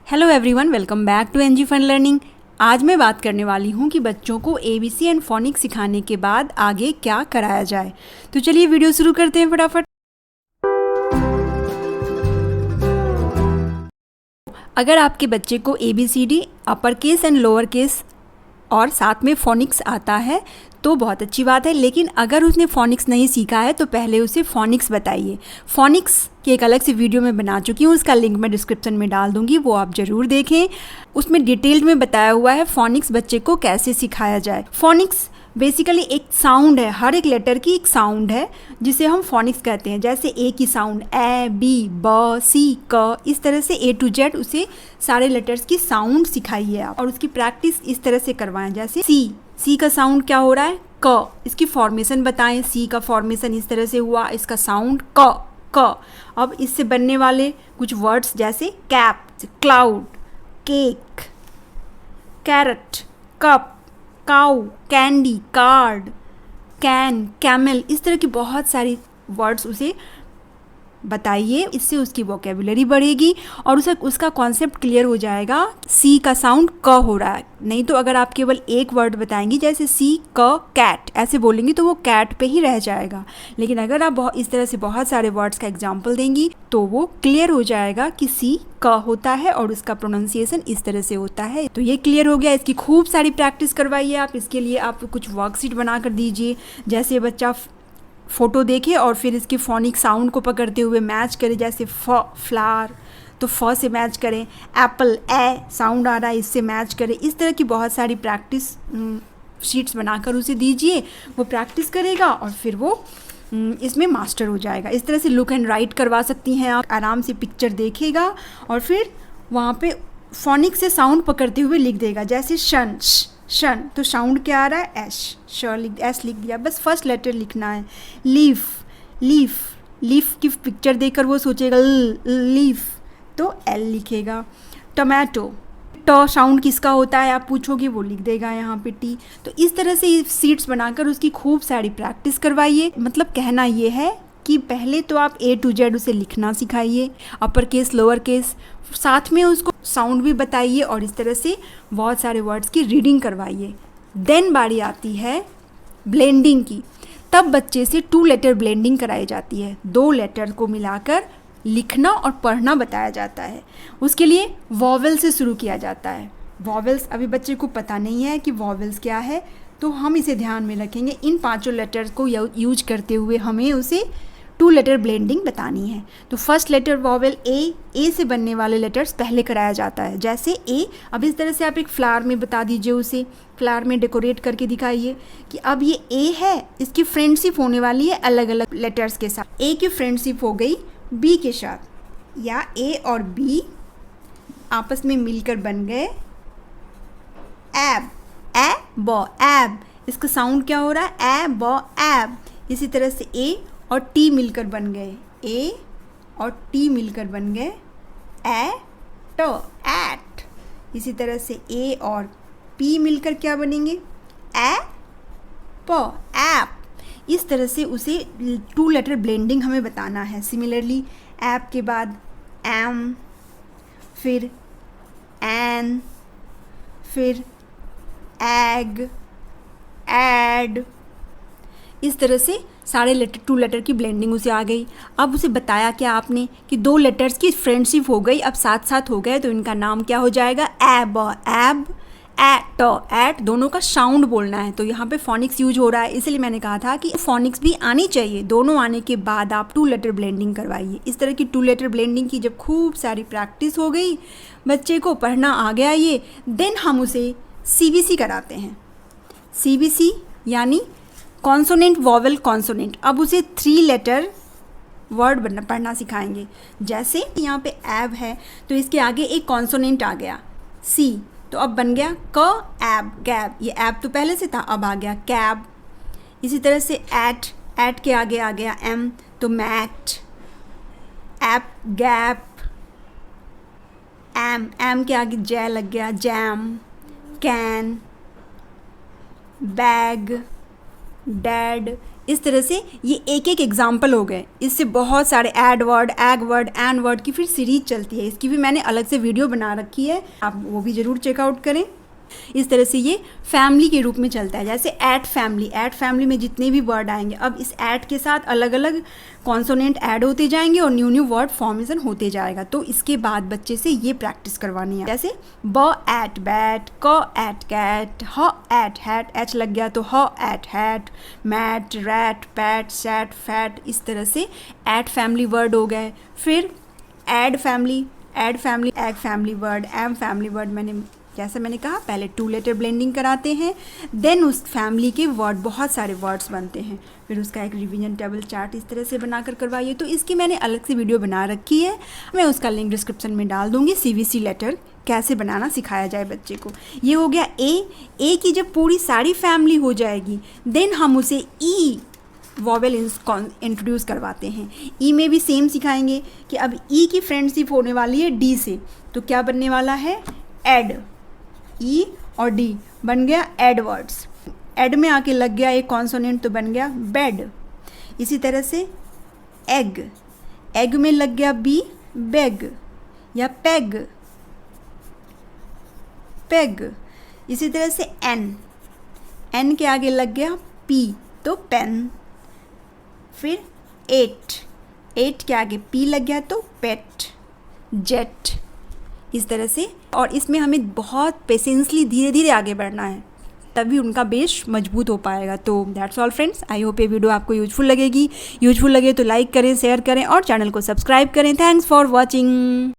Hello everyone, welcome back to NG fun learning. आज मैं बात करने वाली हूँ कि बच्चों को एबीसी एंड फोनिक्स सिखाने के बाद आगे क्या कराया जाए। तो चलिए वीडियो शुरू करते हैं फटाफट। अगर आपके बच्चे को ABCD upper case and lower case और साथ में फोनिक्स आता है तो बहुत अच्छी बात है, लेकिन अगर उसने फोनिक्स नहीं सीखा है तो पहले उसे फोनिक्स बताइए। फोनिक्स की एक अलग से वीडियो मैं बना चुकी हूँ, उसका लिंक मैं डिस्क्रिप्शन में डाल दूँगी, वो आप ज़रूर देखें। उसमें डिटेल्ड में बताया हुआ है फोनिक्स बच्चे को कैसे सिखाया जाए। फोनिक्स बेसिकली एक साउंड है, हर एक लेटर की एक साउंड है जिसे हम फोनिक्स कहते हैं। जैसे ए की साउंड ए, बी, ब, सी, क, इस तरह से A to Z उसे सारे लेटर्स की साउंड सिखाइए आप, और उसकी प्रैक्टिस इस तरह से करवाएं। जैसे सी का साउंड क्या हो रहा है, क, इसकी फॉर्मेशन बताएं। सी का फॉर्मेशन इस तरह से हुआ, इसका साउंड क। अब इससे बनने वाले कुछ वर्ड्स जैसे cap, cloud, cake, carrot, cup, cow, candy, card, can, camel, इस तरह की बहुत सारी वर्ड्स उसे बताइए। इससे उसकी वोकेबुलरी बढ़ेगी और उसका कॉन्सेप्ट क्लियर हो जाएगा। सी का साउंड क हो रहा है, नहीं तो अगर आप केवल एक वर्ड बताएंगी जैसे सी क कैट ऐसे बोलेंगी तो वो कैट पे ही रह जाएगा। लेकिन अगर आप इस तरह से बहुत सारे वर्ड्स का एग्जाम्पल देंगी तो वो क्लियर हो जाएगा कि सी क होता है और उसका प्रोनाउंसिएशन इस तरह से होता है। तो ये क्लियर हो गया। इसकी खूब सारी प्रैक्टिस करवाइए आप। इसके लिए आप कुछ वर्कशीट बना कर दीजिए, जैसे बच्चा फ़ोटो देखे और फिर इसके फोनिक साउंड को पकड़ते हुए मैच करे। जैसे फ्लावर तो फ से मैच करें, एप्पल ए साउंड आ रहा है इससे मैच करें। इस तरह की बहुत सारी प्रैक्टिस शीट्स बनाकर उसे दीजिए, वो प्रैक्टिस करेगा और फिर वो इसमें मास्टर हो जाएगा। इस तरह से लुक एंड राइट करवा सकती हैं आप। आराम से पिक्चर देखेगा और फिर वहाँ पे फोनिक से साउंड पकड़ते हुए लिख देगा। जैसे शन तो साउंड क्या आ रहा है, एस लिख दिया, बस फर्स्ट लेटर लिखना है। लीफ की पिक्चर देखकर वो सोचेगा लीफ तो एल लिखेगा। टोमेटो ट साउंड किसका होता है आप पूछोगे, वो लिख देगा यहाँ पे टी। तो इस तरह से सीट्स बनाकर उसकी खूब सारी प्रैक्टिस करवाइए। मतलब कहना ये है कि पहले तो आप A to Z उसे लिखना सिखाइए, अपर केस लोअर केस, साथ में उसको साउंड भी बताइए और इस तरह से बहुत सारे वर्ड्स की रीडिंग करवाइए। देन बारी आती है ब्लेंडिंग की। तब बच्चे से 2 लेटर ब्लेंडिंग कराई जाती है। 2 लेटर को मिलाकर लिखना और पढ़ना बताया जाता है। उसके लिए वॉवेल से शुरू किया जाता है। वॉवेल्स अभी बच्चे को पता नहीं है कि वॉवेल्स क्या है, तो हम इसे ध्यान में रखेंगे। इन 5 लेटर्स को यूज करते हुए हमें उसे 2 लेटर ब्लेंडिंग बतानी है। तो फर्स्ट लेटर वॉवेल ए से बनने वाले लेटर्स पहले कराया जाता है। जैसे ए, अब इस तरह से आप एक फ्लावर में बता दीजिए उसे, फ्लावर में डेकोरेट करके दिखाइए कि अब ये ए है, इसकी फ्रेंडशिप होने वाली है अलग अलग लेटर्स के साथ। ए की फ्रेंडशिप हो गई बी के साथ, या ए और बी आपस में मिलकर बन गए एब, एब। इसका साउंड क्या हो रहा है, एब। इसी तरह से ए और टी मिलकर बन गए, ए और टी मिलकर बन गए एट। इसी तरह से ए और पी मिलकर क्या बनेंगे, ऐप। इस तरह से उसे 2 लेटर ब्लेंडिंग हमें बताना है। सिमिलरली ऐप के बाद एम, फिर एन, फिर एग, एड। इस तरह से सारे 2 लेटर की ब्लेंडिंग उसे आ गई। अब उसे बताया क्या आपने कि 2 लेटर्स की फ्रेंडशिप हो गई, अब साथ साथ हो गए तो इनका नाम क्या हो जाएगा, एब, एट। दोनों का साउंड बोलना है, तो यहाँ पे फोनिक्स यूज हो रहा है। इसलिए मैंने कहा था कि फोनिक्स भी आनी चाहिए। दोनों आने के बाद आप 2 लेटर ब्लेंडिंग करवाइए। इस तरह की 2 लेटर ब्लेंडिंग की जब खूब सारी प्रैक्टिस हो गई, बच्चे को पढ़ना आ गया ये, देन हम उसे CBC कराते हैं। CBC यानी कॉन्सोनेंट वॉवेल कॉन्सोनेंट। अब उसे 3 लेटर वर्ड पढ़ना सिखाएंगे। जैसे यहाँ पे एब है तो इसके आगे एक कॉन्सोनेंट आ गया सी, तो अब बन गया क एब, कैब। ये एब तो पहले से था, अब आ गया कैब। इसी तरह से एट के आगे आ गया एम, तो मैट, एप, गैप। एम के आगे जै लग गया, जैम। Can, bag, dad. इस तरह से ये एक एक एग्जाम्पल हो गए। इससे बहुत सारे ad word, eg word, en word की फिर सीरीज चलती है। इसकी भी मैंने अलग से वीडियो बना रखी है, आप वो भी ज़रूर चेकआउट करें। इस तरह से ये फैमिली के रूप में चलता है। जैसे ऐट फैमिली में जितने भी वर्ड आएंगे, अब इस ऐट के साथ अलग अलग कॉन्सोनेंट ऐड होते जाएंगे और न्यू वर्ड फॉर्मेशन होते जाएगा। तो इसके बाद बच्चे से ये प्रैक्टिस करवानी है। जैसे ब ऐट बैट, क ऐट कैट, ह ऐट हैट, एच लग गया तो ह at hat, mat, rat, pat, sat, fat. इस तरह से ऐट फैमिली वर्ड हो गए। फिर ed family, eg family word, em family word. जैसे मैंने कहा पहले 2 लेटर ब्लेंडिंग कराते हैं, देन उस फैमिली के वर्ड, बहुत सारे वर्ड्स बनते हैं। फिर उसका एक रिवीजन टेबल चार्ट इस तरह से बनाकर करवाइए। तो इसकी मैंने अलग से वीडियो बना रखी है, मैं उसका लिंक डिस्क्रिप्शन में डाल दूँगी। CVC लेटर कैसे बनाना सिखाया जाए बच्चे को। ये हो गया ए की जब पूरी सारी फैमिली हो जाएगी, देन हम उसे ई वॉवेल इंट्रोड्यूस करवाते हैं। ई में भी सेम सिखाएंगे कि अब ई की फ्रेंडशिप होने वाली है डी से, तो क्या बनने वाला है, एड। ई और डी बन गया एड वर्ड्स। एड में आके लग गया एक कॉन्सोनेंट तो बन गया बेड। इसी तरह से एग में लग गया बी, बेग या पेग। इसी तरह से एन के आगे लग गया पी तो पेन। फिर एट के आगे पी लग गया तो पेट, जेट। इस तरह से, और इसमें हमें बहुत पेशेंसली धीरे धीरे आगे बढ़ना है, तभी उनका बेस मजबूत हो पाएगा। तो that's all friends, I hope ये वीडियो आपको यूजफुल लगे तो लाइक करें, शेयर करें और चैनल को सब्सक्राइब करें। Thanks for watching.